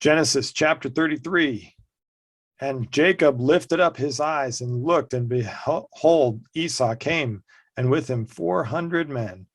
Genesis chapter 33. And Jacob lifted up his eyes and looked, and behold, Esau came, and with him 400 men.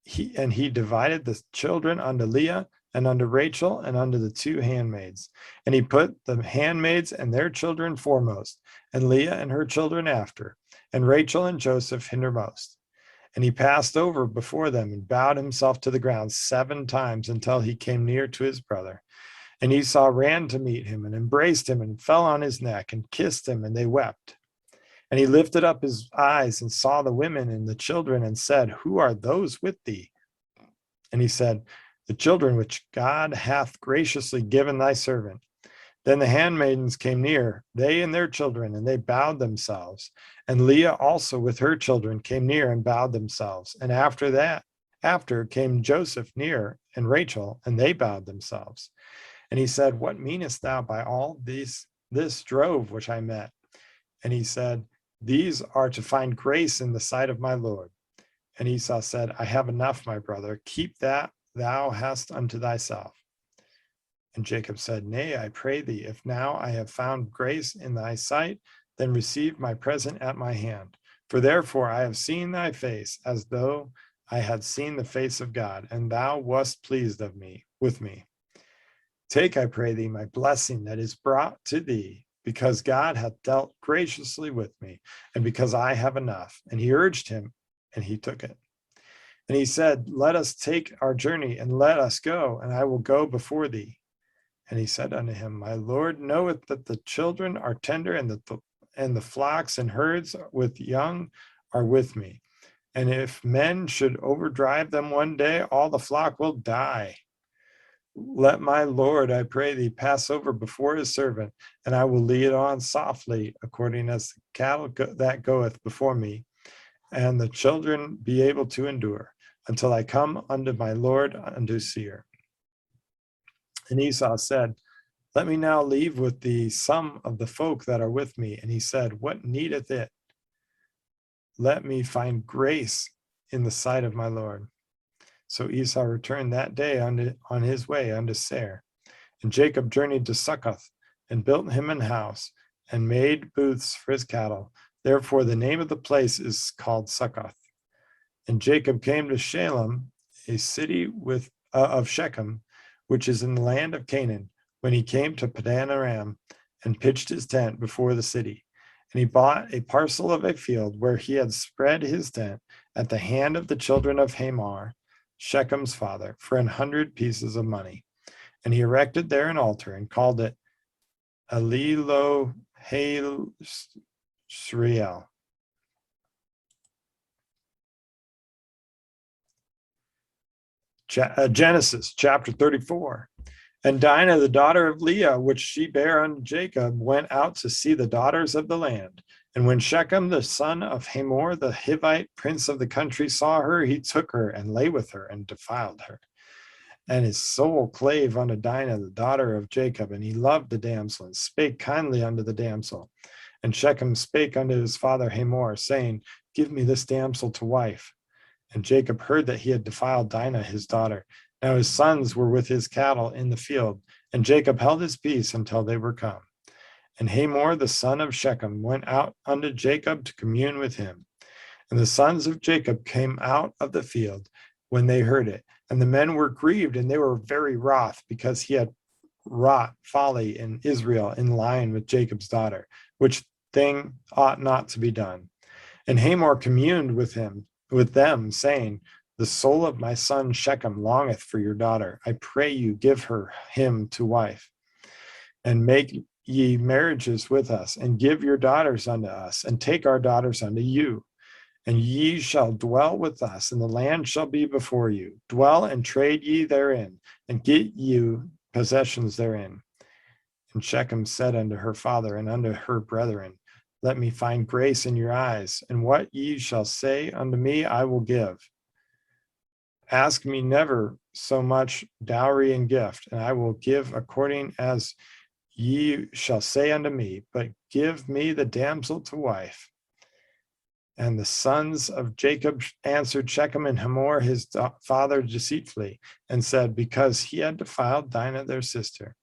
He divided the children unto Leah, and unto Rachel, and unto the two handmaids. And he put the handmaids and their children foremost, and Leah and her children after, and Rachel and Joseph hindermost. And he passed over before them, and bowed himself to the ground 7 times, until he came near to his brother. And Esau ran to meet him, and embraced him, and fell on his neck, and kissed him, and they wept. And he lifted up his eyes, and saw the women and the children, and said, Who are those with thee? And he said, The children which God hath graciously given thy servant. Then the handmaidens came near, they and their children, and they bowed themselves. And Leah also with her children came near and bowed themselves. And after came Joseph near, and Rachel, and they bowed themselves. And he said, What meanest thou by all this drove which I met? And he said, These are to find grace in the sight of my Lord. And Esau said, I have enough, my brother. Keep that thou hast unto thyself. And Jacob said, Nay, I pray thee, if now I have found grace in thy sight, then receive my present at my hand. For therefore I have seen thy face, as though I had seen the face of God, and thou wast pleased with me. Take, I pray thee, my blessing that is brought to thee, because God hath dealt graciously with me, and because I have enough. And he urged him, and he took it. And he said, Let us take our journey, and let us go, and I will go before thee. And he said unto him, My Lord knoweth that the children are tender, and the flocks and herds with young are with me. And if men should overdrive them one day, all the flock will die. Let my Lord, I pray thee, pass over before his servant, and I will lead on softly, according as the cattle that goeth before me, and the children be able to endure, until I come unto my Lord unto Seir. And Esau said, Let me now leave with thee some of the folk that are with me. And he said, What needeth it? Let me find grace in the sight of my Lord. So Esau returned that day on his way unto Seir. And Jacob journeyed to Succoth, and built him an house, and made booths for his cattle. Therefore the name of the place is called Succoth. And Jacob came to Shalem, a city of Shechem, which is in the land of Canaan, when he came to Padan Aram, and pitched his tent before the city. And he bought a parcel of a field where he had spread his tent at the hand of the children of Hamor, Shechem's father, for 100 pieces of money. And he erected there an altar, and called it Elilohei Shriel. Genesis chapter 34. And Dinah, the daughter of Leah, which she bare unto Jacob, went out to see the daughters of the land. And when Shechem, the son of Hamor, the Hivite, prince of the country, saw her, he took her, and lay with her, and defiled her. And his soul clave unto Dinah, the daughter of Jacob, and he loved the damsel, and spake kindly unto the damsel. And Shechem spake unto his father Hamor, saying, Give me this damsel to wife. And Jacob heard that he had defiled Dinah his daughter. Now his sons were with his cattle in the field, and Jacob held his peace until they were come. And Hamor the son of Shechem went out unto Jacob to commune with him. And the sons of Jacob came out of the field when they heard it. And the men were grieved, and they were very wroth, because he had wrought folly in Israel in lying with Jacob's daughter, which thing ought not to be done. And Hamor communed with them, saying, The soul of my son Shechem longeth for your daughter. I pray you, give him to wife, and make ye marriages with us, and give your daughters unto us, and take our daughters unto you. And ye shall dwell with us, and the land shall be before you. Dwell and trade ye therein, and get you possessions therein. And Shechem said unto her father and unto her brethren, Let me find grace in your eyes, and what ye shall say unto me I will give. Ask me never so much dowry and gift, and I will give according as ye shall say unto me, but give me the damsel to wife. And the sons of Jacob answered Shechem and Hamor his father deceitfully, and said, Because he had defiled Dinah their sister.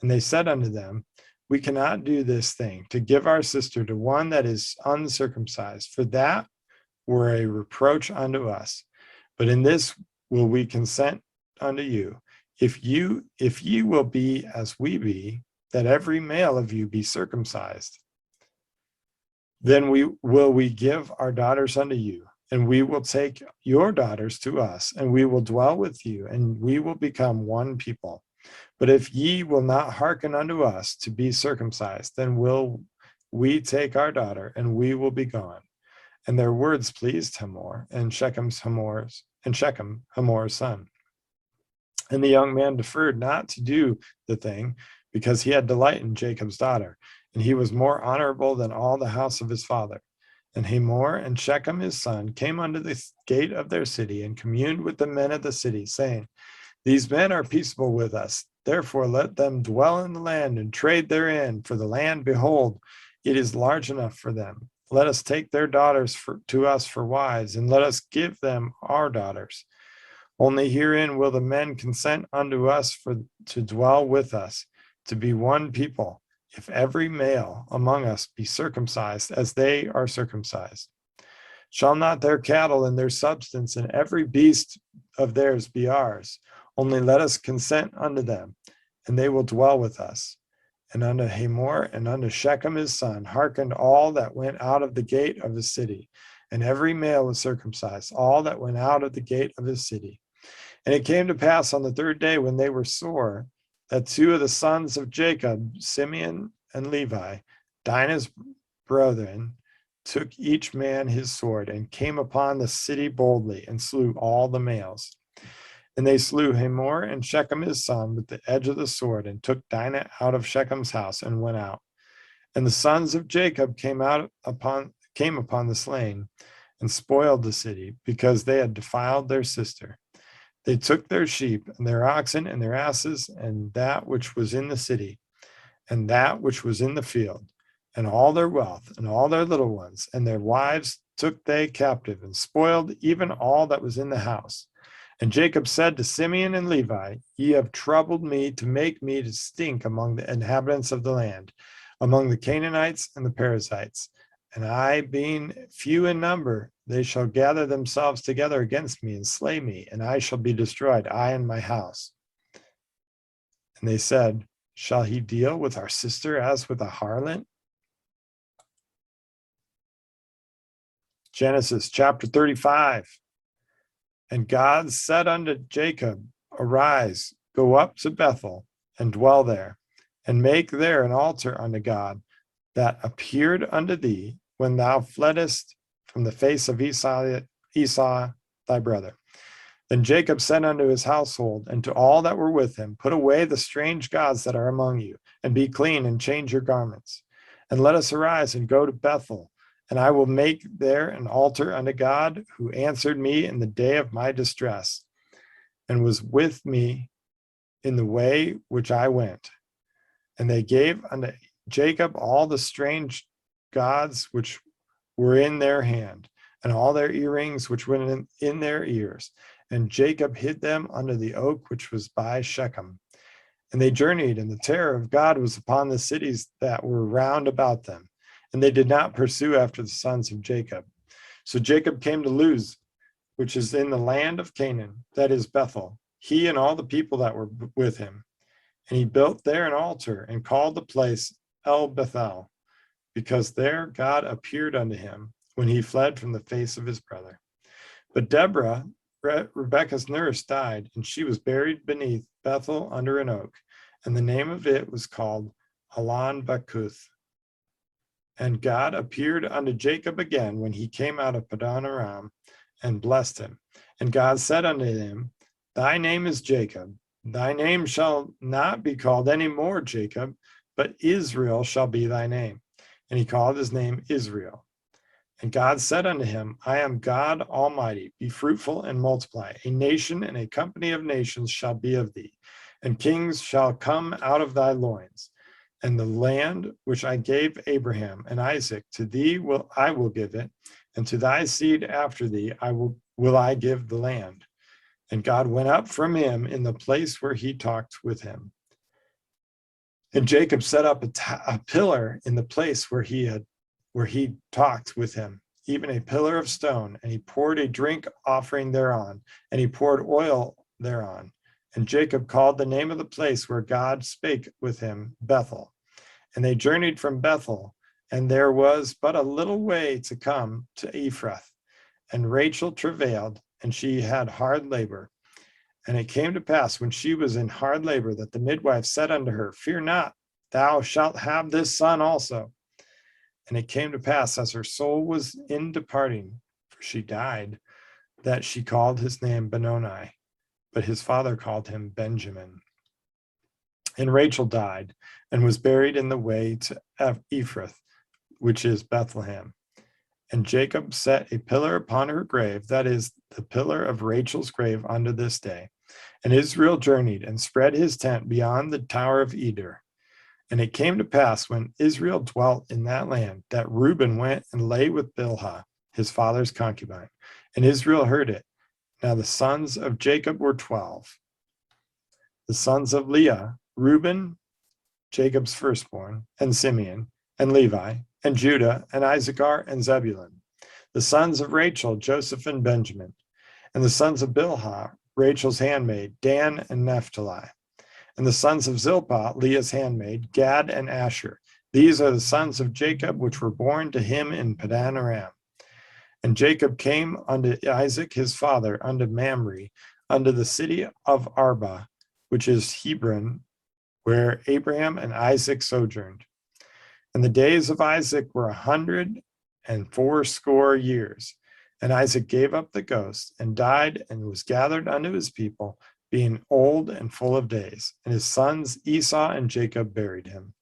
And they said unto them, we cannot do this thing, to give our sister to one that is uncircumcised, for that were a reproach unto us. But in this will we consent unto you, if ye will be as we be, that every male of you be circumcised. Then we give our daughters unto you, and we will take your daughters to us, and we will dwell with you, and we will become one people. But if ye will not hearken unto us to be circumcised, then will we take our daughter, and we will be gone. And their words pleased Hamor and Shechem, Hamor's son. And the young man deferred not to do the thing, because he had delight in Jacob's daughter, and he was more honorable than all the house of his father. And Hamor and Shechem his son came unto the gate of their city, and communed with the men of the city, saying, these men are peaceable with us, therefore let them dwell in the land and trade therein, for the land, behold, it is large enough for them. Let us take their daughters to us for wives, and let us give them our daughters. Only herein will the men consent unto us to dwell with us, to be one people, if every male among us be circumcised as they are circumcised. Shall not their cattle and their substance and every beast of theirs be ours? Only let us consent unto them, and they will dwell with us. And unto Hamor and unto Shechem his son hearkened all that went out of the gate of the city, and every male was circumcised, all that went out of the gate of his city. And it came to pass on the third day, when they were sore, that two of the sons of Jacob, Simeon and Levi, Dinah's brethren, took each man his sword, and came upon the city boldly, and slew all the males. And they slew Hamor and Shechem his son with the edge of the sword, and took Dinah out of Shechem's house, and went out. And the sons of Jacob came upon the slain, and spoiled the city, because they had defiled their sister. They took their sheep, and their oxen, and their asses, and that which was in the city, and that which was in the field, and all their wealth, and all their little ones, and their wives took they captive, and spoiled even all that was in the house. And Jacob said to Simeon and Levi, ye have troubled me to make me to stink among the inhabitants of the land, among the Canaanites and the Perizzites. And I, being few in number, they shall gather themselves together against me and slay me, and I shall be destroyed, I and my house. And they said, shall he deal with our sister as with a harlot? Genesis chapter 35. And God said unto Jacob, arise, go up to Bethel, and dwell there, and make there an altar unto God, that appeared unto thee when thou fleddest from the face of Esau thy brother. Then Jacob said unto his household, and to all that were with him, put away the strange gods that are among you, and be clean, and change your garments. And let us arise and go to Bethel, and I will make there an altar unto God, who answered me in the day of my distress, and was with me in the way which I went. And they gave unto Jacob all the strange gods which were in their hand, and all their earrings which were in their ears. And Jacob hid them under the oak which was by Shechem. And they journeyed, and the terror of God was upon the cities that were round about them. And they did not pursue after the sons of Jacob. So Jacob came to Luz, which is in the land of Canaan, that is Bethel, he and all the people that were with him. And he built there an altar, and called the place El Bethel, because there God appeared unto him when he fled from the face of his brother. But Deborah, Rebekah's nurse, died, and she was buried beneath Bethel under an oak, and the name of it was called Alon Bakuth. And God appeared unto Jacob again when he came out of Padan Aram, and blessed him. And God said unto him, thy name is Jacob. Thy name shall not be called any more Jacob, but Israel shall be thy name. And he called his name Israel. And God said unto him, I am God Almighty. Be fruitful and multiply. A nation and a company of nations shall be of thee, and kings shall come out of thy loins. And the land which I gave Abraham and Isaac, to thee I will give it, and to thy seed after thee will I give the land. And God went up from him in the place where he talked with him. And Jacob set up a pillar in the place where he talked with him, even a pillar of stone, and he poured a drink offering thereon, and he poured oil thereon. And Jacob called the name of the place where God spake with him Bethel. And they journeyed from Bethel, and there was but a little way to come to Ephrath. And Rachel travailed, and she had hard labor. And it came to pass, when she was in hard labor, that the midwife said unto her, Fear not, thou shalt have this son also. And it came to pass, as her soul was in departing, for she died, that she called his name Benoni, but his father called him Benjamin. And Rachel died, and was buried in the way to Ephrath, which is Bethlehem. And Jacob set a pillar upon her grave, that is, the pillar of Rachel's grave unto this day. And Israel journeyed and spread his tent beyond the tower of Eder. And it came to pass, when Israel dwelt in that land, that Reuben went and lay with Bilhah, his father's concubine. And Israel heard it. Now the sons of Jacob were 12. The sons of Leah, Reuben, Jacob's firstborn, and Simeon, and Levi, and Judah, and Issachar, and Zebulun. The sons of Rachel, Joseph and Benjamin. And the sons of Bilhah, Rachel's handmaid, Dan and Naphtali. And the sons of Zilpah, Leah's handmaid, Gad and Asher. These are the sons of Jacob, which were born to him in Padan Aram. And Jacob came unto Isaac his father, unto Mamre, unto the city of Arba, which is Hebron, where Abraham and Isaac sojourned. And the days of Isaac were 180 years. And Isaac gave up the ghost, and died, and was gathered unto his people, being old and full of days. And his sons Esau and Jacob buried him.